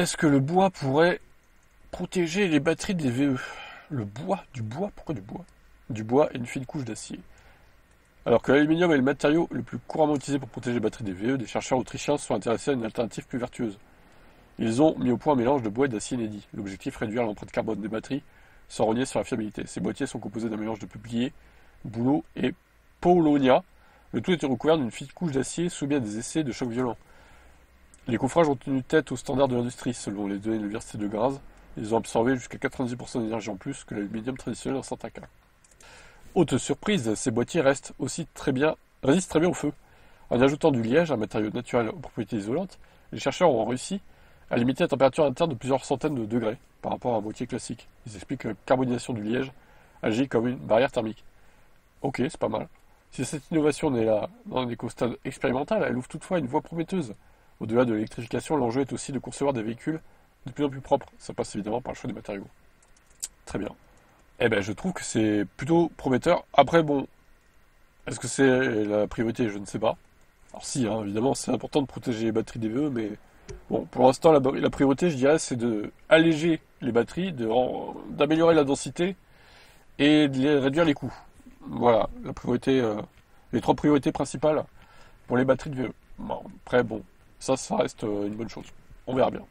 Est-ce que le bois pourrait protéger les batteries des VE? Le bois? Du bois? Pourquoi du bois? Du bois et une fine couche d'acier. Alors que l'aluminium est le matériau le plus couramment utilisé pour protéger les batteries des VE, des chercheurs autrichiens se sont intéressés à une alternative plus vertueuse. Ils ont mis au point un mélange de bois et d'acier inédit. L'objectif, réduire l'empreinte carbone des batteries sans rogner sur la fiabilité. Ces boîtiers sont composés d'un mélange de peuplier, bouleau et paulownia. Le tout était recouvert d'une fine couche d'acier soumis à des essais de choc violents. Les coffrages ont tenu tête aux standards de l'industrie. Selon les données de l'université de Graz, ils ont absorbé jusqu'à 90% d'énergie en plus que l'aluminium traditionnel dans certains cas. Haute surprise, ces boîtiers résistent très bien au feu. En ajoutant du liège, un matériau naturel aux propriétés isolantes, les chercheurs ont réussi à limiter la température interne de plusieurs centaines de degrés par rapport à un boîtier classique. Ils expliquent que la carbonisation du liège agit comme une barrière thermique. Ok, c'est pas mal. Si cette innovation n'est là dans des stade expérimental, elle ouvre toutefois une voie prometteuse. Au-delà de l'électrification, l'enjeu est aussi de concevoir des véhicules de plus en plus propres. Ça passe évidemment par le choix des matériaux. Très bien. Eh ben, je trouve que c'est plutôt prometteur. Après, bon, est-ce que c'est la priorité? Je ne sais pas. Alors si, hein, évidemment, c'est important de protéger les batteries des VE, mais bon, pour l'instant, la priorité, je dirais, c'est de alléger les batteries, d'améliorer la densité et de réduire les coûts. Voilà, la priorité, les trois priorités principales pour les batteries de VE. Bon, après, bon, ça reste une bonne chose. On verra bien.